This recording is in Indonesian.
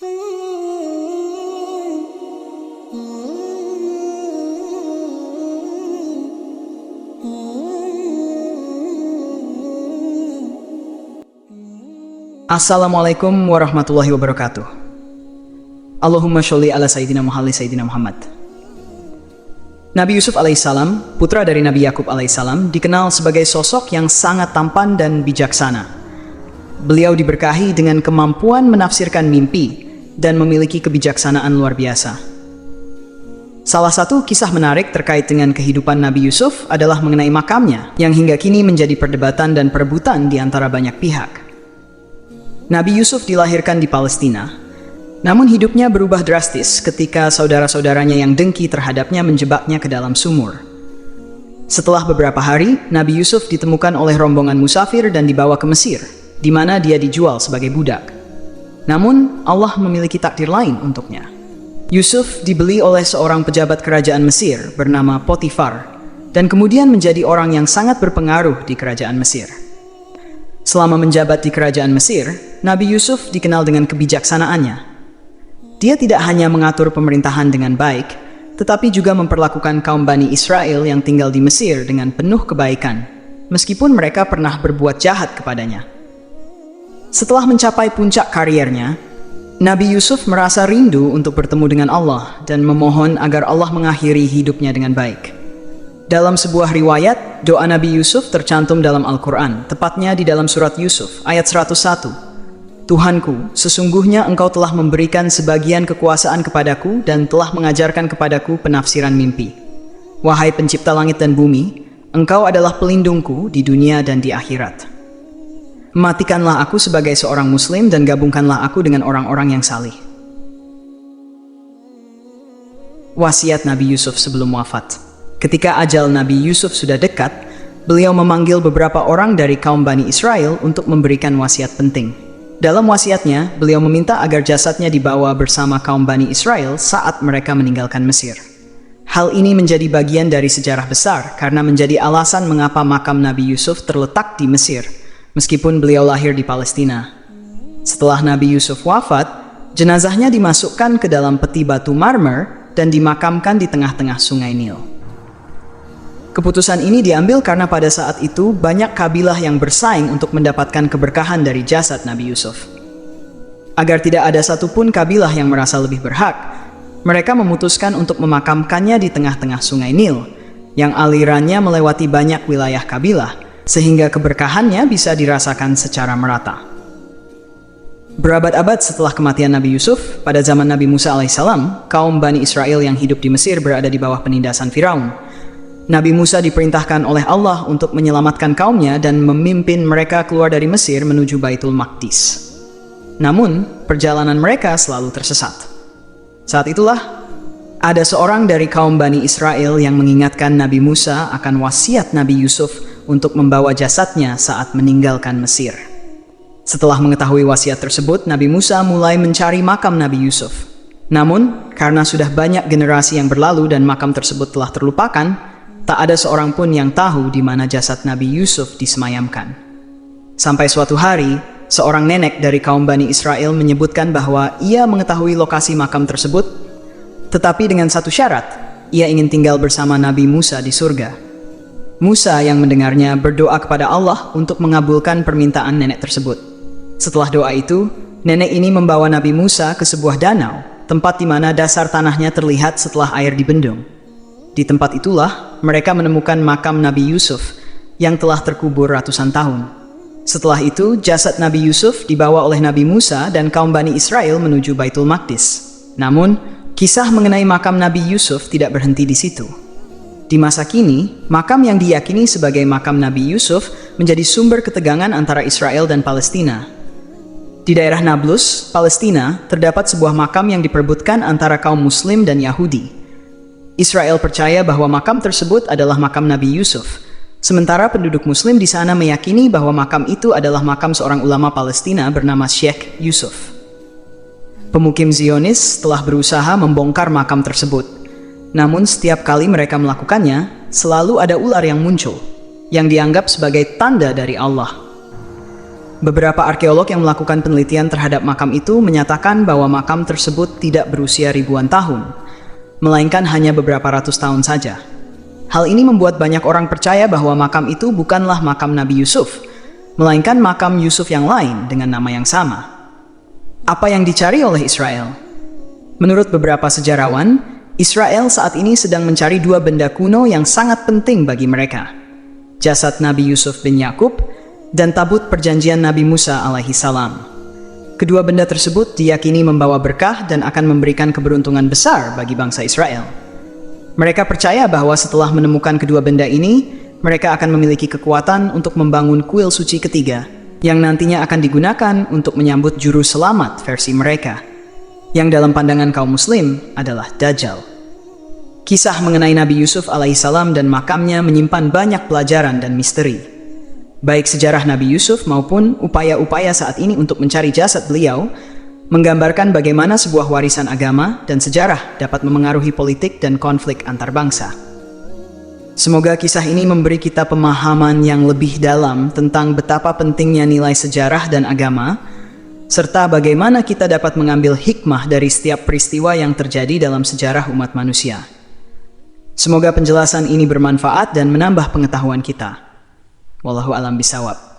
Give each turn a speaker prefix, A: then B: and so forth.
A: Assalamualaikum warahmatullahi wabarakatuh. Allahumma sholli ala Sayyidina Muhammad. Nabi Yusuf alaihissalam, putra dari Nabi Yakub alaihissalam, dikenal sebagai sosok yang sangat tampan dan bijaksana. Beliau diberkahi dengan kemampuan menafsirkan mimpi dan memiliki kebijaksanaan luar biasa. Salah satu kisah menarik terkait dengan kehidupan Nabi Yusuf adalah mengenai makamnya, yang hingga kini menjadi perdebatan dan perebutan di antara banyak pihak. Nabi Yusuf dilahirkan di Palestina, namun hidupnya berubah drastis ketika saudara-saudaranya yang dengki terhadapnya menjebaknya ke dalam sumur. Setelah beberapa hari, Nabi Yusuf ditemukan oleh rombongan musafir dan dibawa ke Mesir, di mana dia dijual sebagai budak. Namun, Allah memiliki takdir lain untuknya. Yusuf dibeli oleh seorang pejabat kerajaan Mesir bernama Potifar, dan kemudian menjadi orang yang sangat berpengaruh di kerajaan Mesir. Selama menjabat di kerajaan Mesir, Nabi Yusuf dikenal dengan kebijaksanaannya. Dia tidak hanya mengatur pemerintahan dengan baik, tetapi juga memperlakukan kaum Bani Israel yang tinggal di Mesir dengan penuh kebaikan, meskipun mereka pernah berbuat jahat kepadanya. Setelah mencapai puncak kariernya, Nabi Yusuf merasa rindu untuk bertemu dengan Allah dan memohon agar Allah mengakhiri hidupnya dengan baik. Dalam sebuah riwayat, doa Nabi Yusuf tercantum dalam Al-Quran, tepatnya di dalam surat Yusuf, ayat 101. Tuhanku, sesungguhnya Engkau telah memberikan sebagian kekuasaan kepadaku dan telah mengajarkan kepadaku penafsiran mimpi. Wahai pencipta langit dan bumi, Engkau adalah pelindungku di dunia dan di akhirat. Matikanlah aku sebagai seorang muslim dan gabungkanlah aku dengan orang-orang yang salih. Wasiat Nabi Yusuf sebelum wafat. Ketika ajal Nabi Yusuf sudah dekat, beliau memanggil beberapa orang dari kaum Bani Israel untuk memberikan wasiat penting. Dalam wasiatnya, beliau meminta agar jasadnya dibawa bersama kaum Bani Israel saat mereka meninggalkan Mesir. Hal ini menjadi bagian dari sejarah besar karena menjadi alasan mengapa makam Nabi Yusuf terletak di Mesir, meskipun beliau lahir di Palestina. Setelah Nabi Yusuf wafat, jenazahnya dimasukkan ke dalam peti batu marmer dan dimakamkan di tengah-tengah sungai Nil. Keputusan ini diambil karena pada saat itu banyak kabilah yang bersaing untuk mendapatkan keberkahan dari jasad Nabi Yusuf. Agar tidak ada satupun kabilah yang merasa lebih berhak, mereka memutuskan untuk memakamkannya di tengah-tengah sungai Nil, yang alirannya melewati banyak wilayah kabilah, sehingga keberkahannya bisa dirasakan secara merata. Berabad-abad setelah kematian Nabi Yusuf, pada zaman Nabi Musa alaihissalam, kaum Bani Israel yang hidup di Mesir berada di bawah penindasan Firaun. Nabi Musa diperintahkan oleh Allah untuk menyelamatkan kaumnya dan memimpin mereka keluar dari Mesir menuju Baitul Maqdis. Namun, perjalanan mereka selalu tersesat. Saat itulah, ada seorang dari kaum Bani Israel yang mengingatkan Nabi Musa akan wasiat Nabi Yusuf untuk membawa jasadnya saat meninggalkan Mesir. Setelah mengetahui wasiat tersebut, Nabi Musa mulai mencari makam Nabi Yusuf. Namun, karena sudah banyak generasi yang berlalu dan makam tersebut telah terlupakan, tak ada seorang pun yang tahu di mana jasad Nabi Yusuf disemayamkan. Sampai suatu hari, seorang nenek dari kaum Bani Israel menyebutkan bahwa ia mengetahui lokasi makam tersebut, tetapi dengan satu syarat, ia ingin tinggal bersama Nabi Musa di surga. Musa yang mendengarnya berdoa kepada Allah untuk mengabulkan permintaan nenek tersebut. Setelah doa itu, nenek ini membawa Nabi Musa ke sebuah danau, tempat di mana dasar tanahnya terlihat setelah air dibendung. Di tempat itulah mereka menemukan makam Nabi Yusuf yang telah terkubur ratusan tahun. Setelah itu, jasad Nabi Yusuf dibawa oleh Nabi Musa dan kaum Bani Israel menuju Baitul Maqdis. Namun, kisah mengenai makam Nabi Yusuf tidak berhenti di situ. Di masa kini, makam yang diyakini sebagai makam Nabi Yusuf menjadi sumber ketegangan antara Israel dan Palestina. Di daerah Nablus, Palestina, terdapat sebuah makam yang diperebutkan antara kaum Muslim dan Yahudi. Israel percaya bahwa makam tersebut adalah makam Nabi Yusuf, sementara penduduk Muslim di sana meyakini bahwa makam itu adalah makam seorang ulama Palestina bernama Sheikh Yusuf. Pemukim Zionis telah berusaha membongkar makam tersebut, namun setiap kali mereka melakukannya, selalu ada ular yang muncul, yang dianggap sebagai tanda dari Allah. Beberapa arkeolog yang melakukan penelitian terhadap makam itu menyatakan bahwa makam tersebut tidak berusia ribuan tahun, melainkan hanya beberapa ratus tahun saja. Hal ini membuat banyak orang percaya bahwa makam itu bukanlah makam Nabi Yusuf, melainkan makam Yusuf yang lain dengan nama yang sama. Apa yang dicari oleh Israel? Menurut beberapa sejarawan, Israel saat ini sedang mencari dua benda kuno yang sangat penting bagi mereka: jasad Nabi Yusuf bin Yakub dan tabut perjanjian Nabi Musa alaihi salam. Kedua benda tersebut diyakini membawa berkah dan akan memberikan keberuntungan besar bagi bangsa Israel. Mereka percaya bahwa setelah menemukan kedua benda ini, mereka akan memiliki kekuatan untuk membangun kuil suci ketiga, yang nantinya akan digunakan untuk menyambut juru selamat versi mereka, yang dalam pandangan kaum muslim adalah Dajjal. Kisah mengenai Nabi Yusuf alaihissalam dan makamnya menyimpan banyak pelajaran dan misteri. Baik sejarah Nabi Yusuf maupun upaya-upaya saat ini untuk mencari jasad beliau menggambarkan bagaimana sebuah warisan agama dan sejarah dapat memengaruhi politik dan konflik antar bangsa. Semoga kisah ini memberi kita pemahaman yang lebih dalam tentang betapa pentingnya nilai sejarah dan agama, serta bagaimana kita dapat mengambil hikmah dari setiap peristiwa yang terjadi dalam sejarah umat manusia. Semoga penjelasan ini bermanfaat dan menambah pengetahuan kita. Wallahu a'lam bishawab.